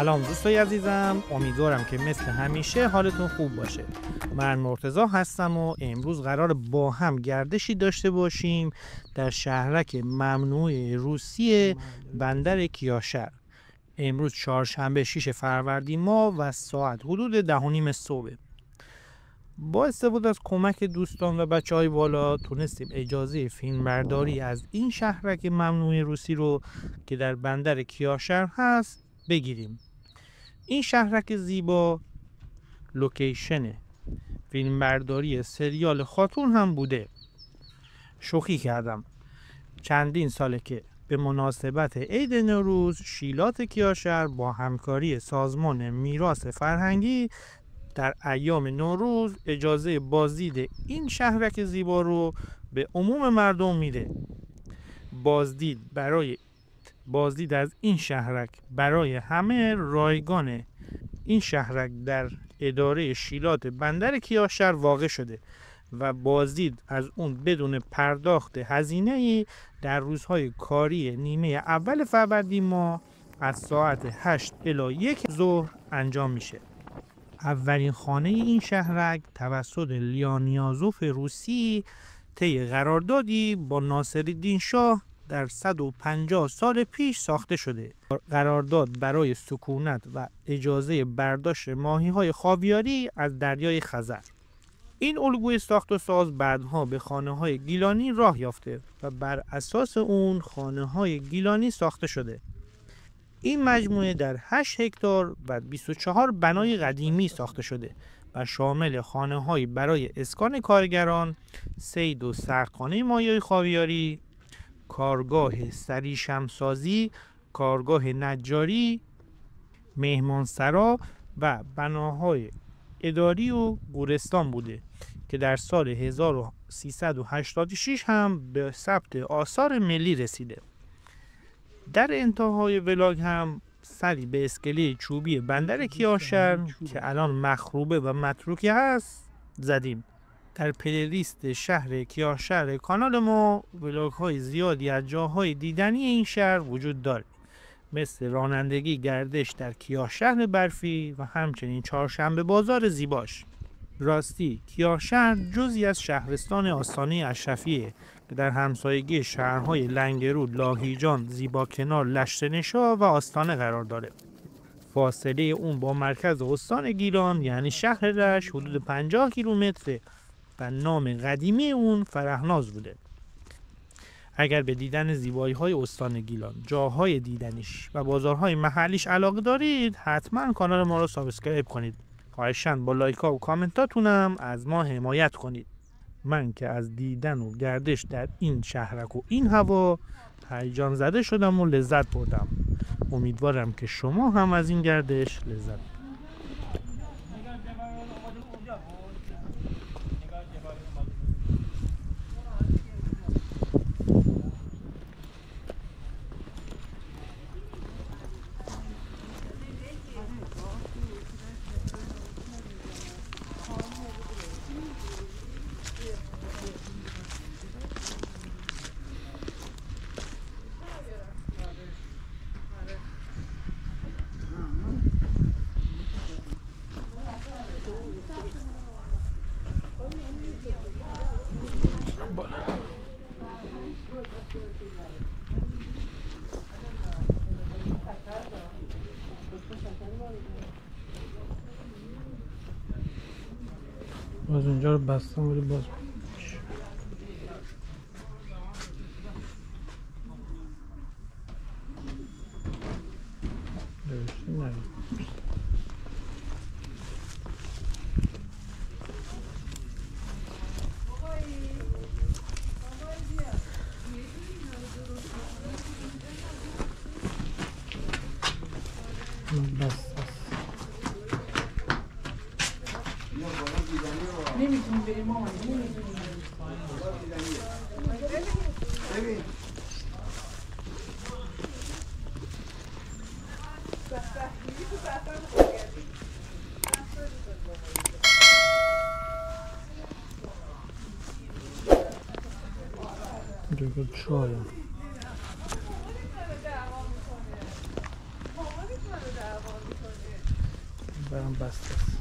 سلام دوستای عزیزم، امیدوارم که مثل همیشه حالتون خوب باشه. من مرتضی هستم و امروز قرار با هم گردشی داشته باشیم در شهرک ممنوع روسیه بندر کیاشر. امروز چهارشنبه 6 فروردین ماه و ساعت حدود 10:30 صبح. با استفاده از کمک دوستان و بچه‌های بالا تونستیم اجازه فیلمبرداری از این شهرک ممنوع روسی رو که در بندر کیاشر هست بگیریم. این شهرک زیبا لوکیشن فیلمبرداری سریال خاتون هم بوده. شوخی کردم. چندین ساله که به مناسبت عید نوروز شیلات کیاشر با همکاری سازمان میراث فرهنگی در ایام نوروز اجازه بازدید این شهرک زیبا رو به عموم مردم میده. بازدید از این شهرک برای همه رایگانه. این شهرک در اداره شیلات بندر کیاشر واقع شده و بازدید از اون بدون پرداخت هزینه‌ای در روزهای کاری نیمه اول فروردین ماه از ساعت 8 الی 1 ظهر انجام میشه. اولین خانه این شهرک توسط لیانیازوف روسی طی قراردادی با ناصرالدین شاه در 150 سال پیش ساخته شده. قرارداد برای سکونت و اجازه برداشت ماهی‌های خاویاری از دریای خزر. این الگوی ساخت و ساز بعدها به خانه‌های گیلانی راه یافته و بر اساس اون خانه‌های گیلانی ساخته شده. این مجموعه در 8 هکتار و 24 بنای قدیمی ساخته شده و شامل خانه‌هایی برای اسکان کارگران، صید و سردخانه ماهی‌های خاویاری، کارگاه سریشمسازی، کارگاه نجاری، مهمانسرا و بناهای اداری و گورستان بوده که در سال 1386 هم به ثبت آثار ملی رسیده. در انتهای ولاگ هم سری به اسکله چوبی بندر کیاشر که الان مخروبه و متروکه هست زدیم. در پلیلیست شهر کیاشر کانال ما ولاگ های زیادی از جاهای دیدنی این شهر وجود داره، مثل رانندگی گردش در کیاشر برفی و همچنین چهارشنبه بازار زیباش. راستی کیاشر جزئی از شهرستان آستانه اشرفیه که در همسایگی شهرهای لنگرود، لاهیجان، زیباکنار، لشت‌نشا و آستانه قرار داره. فاصله اون با مرکز استان گیلان یعنی شهر رشت حدود 50 کیلومتره و نام قدیمی اون فرهناز بوده. اگر به دیدن زیبایی‌های استان گیلان، جاهای دیدنیش و بازارهای محلیش علاقه دارید، حتما کانال ما رو سابسکرایب کنید. خواهشاً با لایک‌ها و کامنتاتونم از ما حمایت کنید. من که از دیدن و گردش در این شهرک و این هوا هیجان زده شدم و لذت بردم. امیدوارم که شما هم از این گردش لذت ببرید. باز اینجا رو بستم ولی باز نمیتونی بریم مامان، نمیتونی. ببین دیگه چایم بسته است.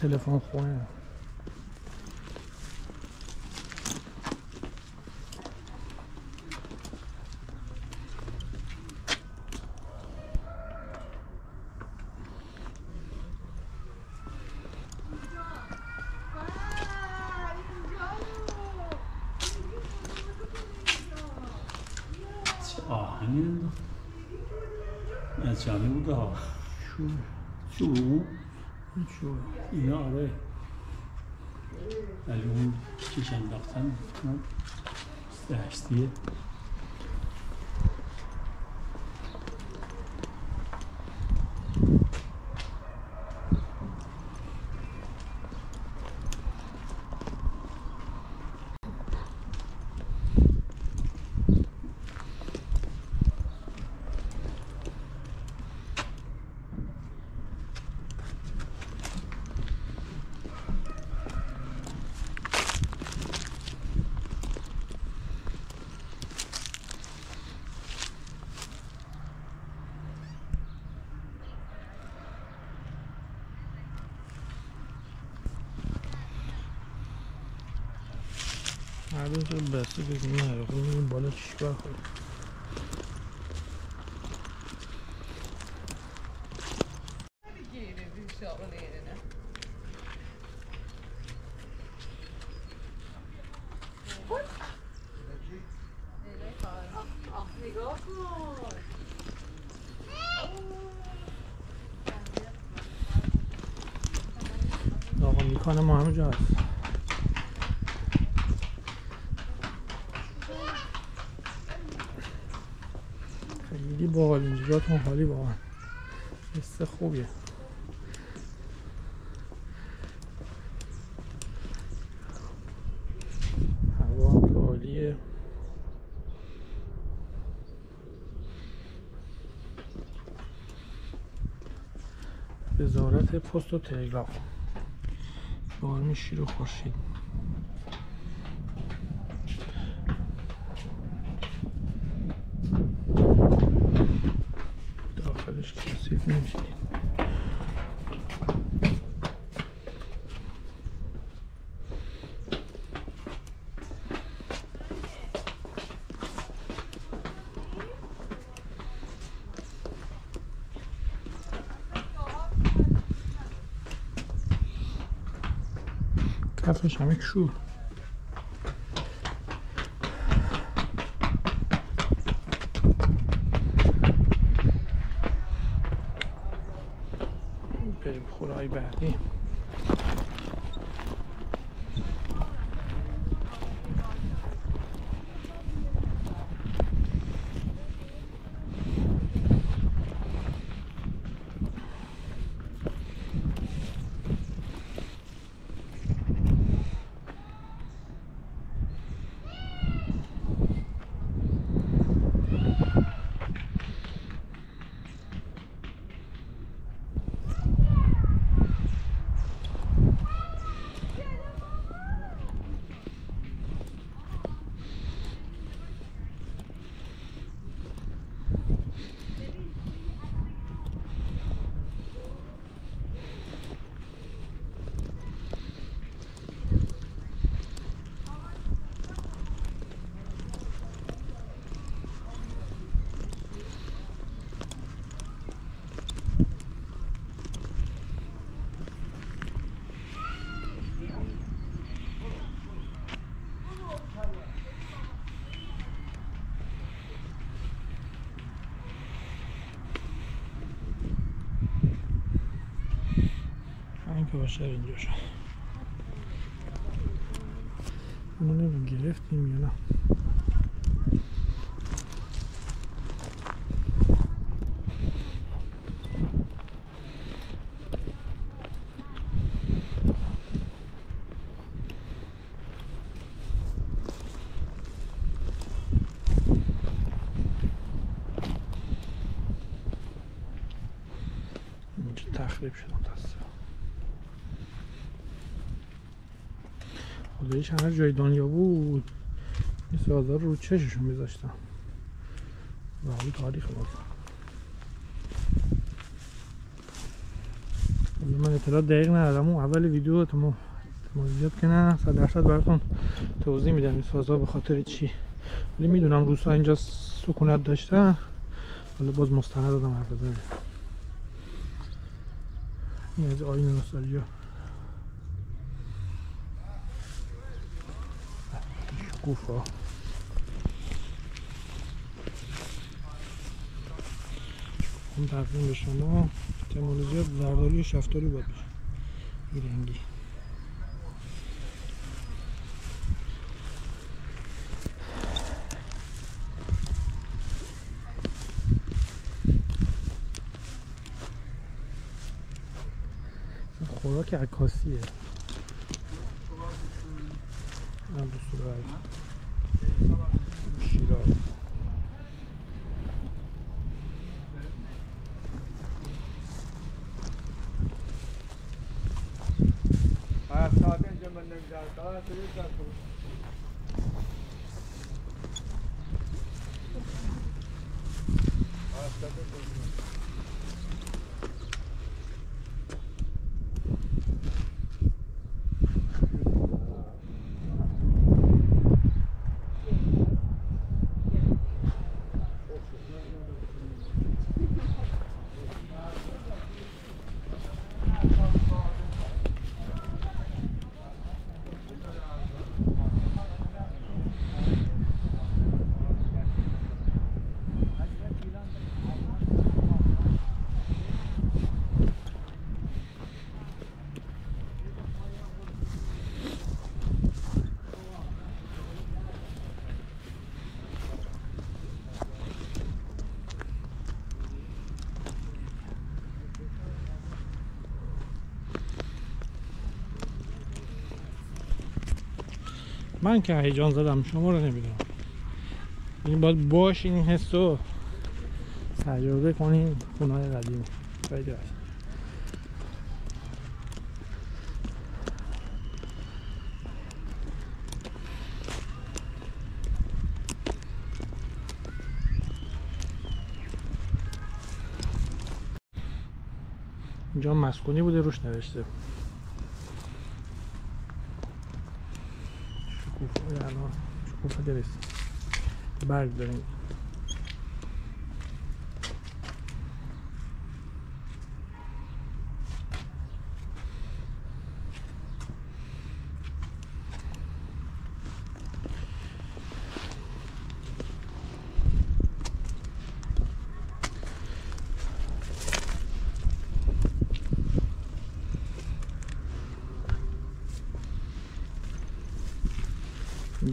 تلفن خونه آهنگ از جانی بوده ها شو اینا آره ولی اون چیش انداختن دشتیه هر روز بسته بگیم نه خب میگیم بالا چیکار کنیم آقا میکنه ما همه جا هست خیلی باحال اینجا جاتون خالی واقعا حس خوبیه هوا هم عالیه وزارت پست و تلگراف بارمی شیر و خورشید داخلش کثیف نمیشید کفش همه شور بریم خورای بعدی که باشه اینجا شد اونو رو گرفتیم یا نه تخریب شد متاسفم. خداییش هر جای دنیا بود این سازا رو چششون میذاشتم و حالی تاریخ بود. من اطلاع دقیق ندارم، اون اول ویدیو توضیحات که نه 100% براتون توضیح میدم این سازا به خاطر چی، ولی میدونم روسا اینجا سکونت داشتن. حالا باز مستند دادم حرف بزنم. این از آیین نوستالژیا شکوفا. اون تقدیم به شما تکنولوژی زردالی و شفتالی باید بشه میرنگی. خوراک عکاسیه. هم به صورت شیراز. من که هیجان زدم، شما رو نمیدونم. این باید باش این حس رو تجربه کنیم. خونه‌های قدیمی خیلی هست. اینجا مسکونی بوده روش نوشته شکوفه. الان شکوفه درست برگ داریم.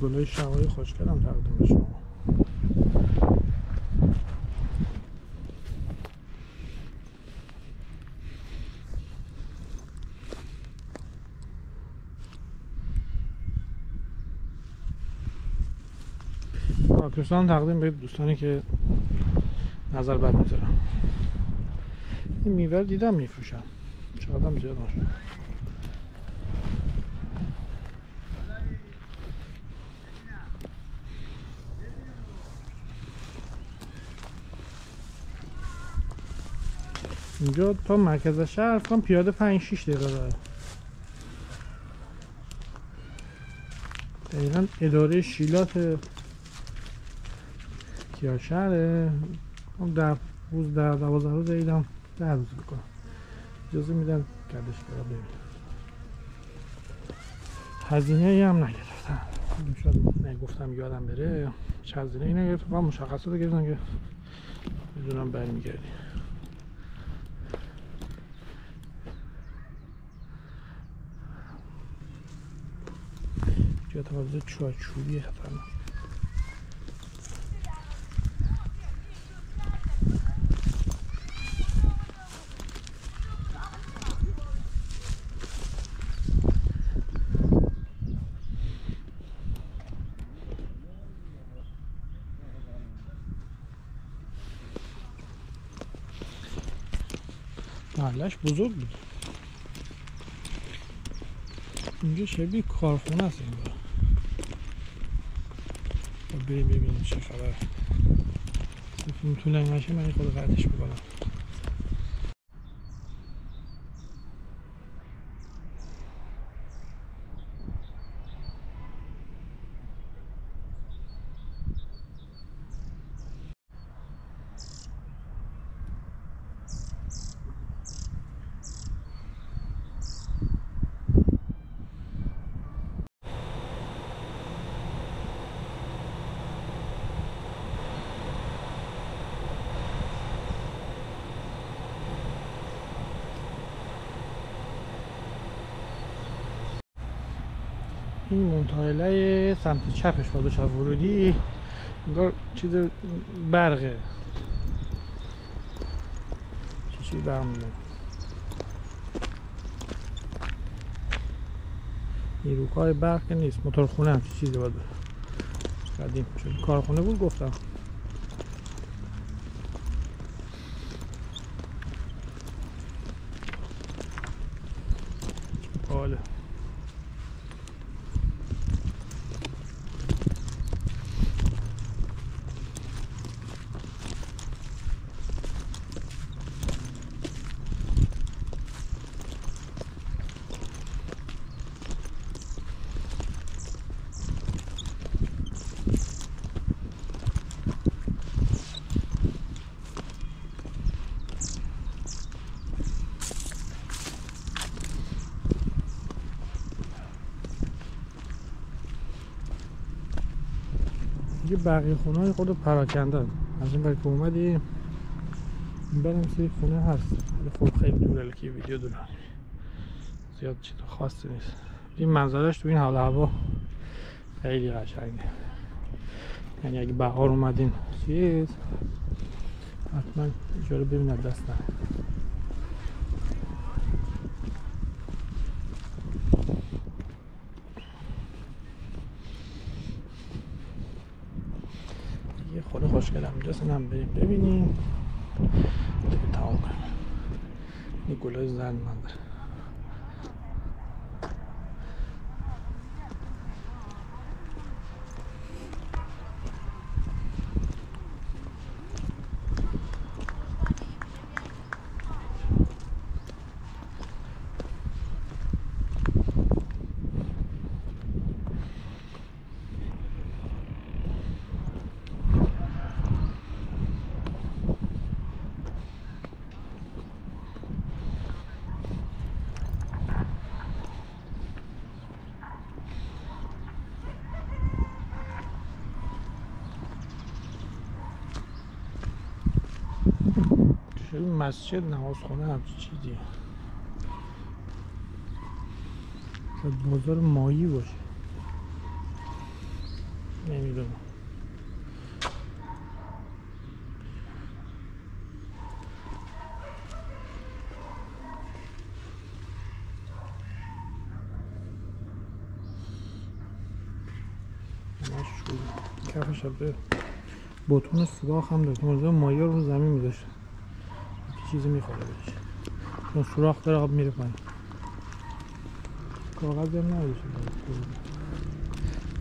گلای شقای خوشگلم تقدیم به شما. پاکستان تقدیم به دوستانی که نظر بد میذارم. این میوه دیدم میفروشم، چقدر هم زیاد نشد. اینجا تا مرکز شهر فکرم پیاده 5-6 دقیقه داره. دقیقا اداره شیلات کیاشهره. 10 روز 12 روز دیدم 10 روز بکنم اجازه میدم گردش برا ببینم. هزینه هم نگرفتم، شاید نگفتم یادم بره. چه هزینه ای نگرفتم، من مشخصات رو گرفتم که میدونم برمیگردی. جا تازه چوبیه خطرناک. محلش بزرگ بود. اینجا شبیه کارخونه است اینجا. بریم ببینیم چه خبره. فیلم طولانی نشه من خود قطعش میکنم. این منطقه سمت چپش پاداش ورودی انگار چیز برقه، چی برق میده، نیروکای برق که نیست، موتورخونه هم چیزی باید قدیم چون کارخونه بود گفتم. باله یه بقیه خونه های خود پراکنده از این برای که اومدیم بریم سری خونه هست ولی خب خیلی دوره که ویدیو دورانی زیاد چیز خاصی نیست. این منظرش تو این حال هوا خیلی قشنگه، یعنی اگه بهار اومدین چیز حتما اینجا رو ببینید دست نه. یه خود خوشگلم اینجاست، اینم بریم ببینیم دیگه تمام کنیم. این گلای زن من داره. این مسجد نمازخونه همچی چیزیه، شاید بازار مایی باشه نمیدونم. کفش به بطون سوراخ هم داره که مزده مایی رو زمین میذاشته چیزی میخوره بهش چون سوراخ داره آب میره پایین. کاغذ هم نباشه.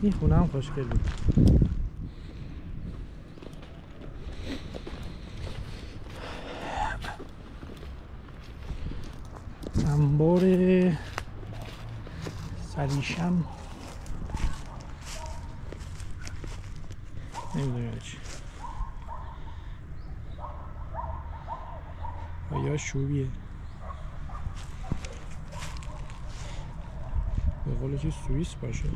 این خونه هم خوشگل بود. انبار سریشم نمیدونم چی یا شویه به قول چی سوئیس باشه.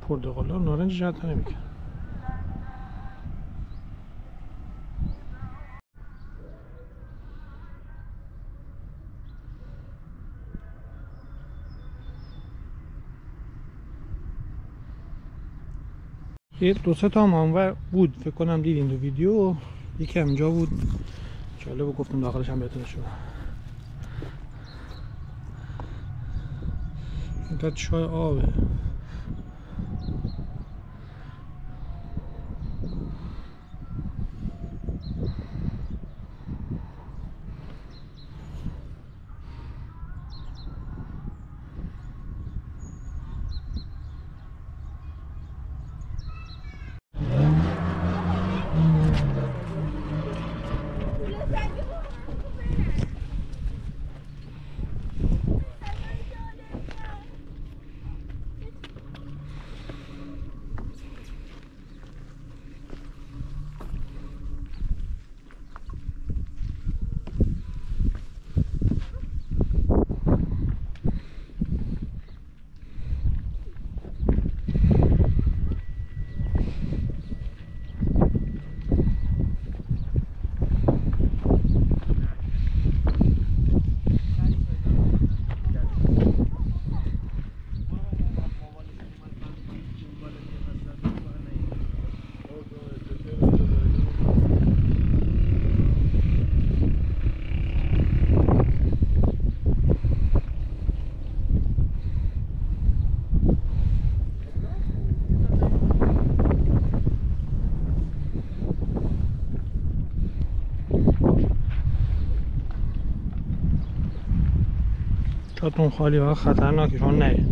پرتقالا نارنج جهت نمیکنه. یه دو سه تا هم اونور بود فکر کنم دیدین تو ویدیو، یکی همینجا بود جالب گفتم داخلش هم بهتون شد. اینقدر چای آبه. جاتون خالی و خطرناکه، شما نه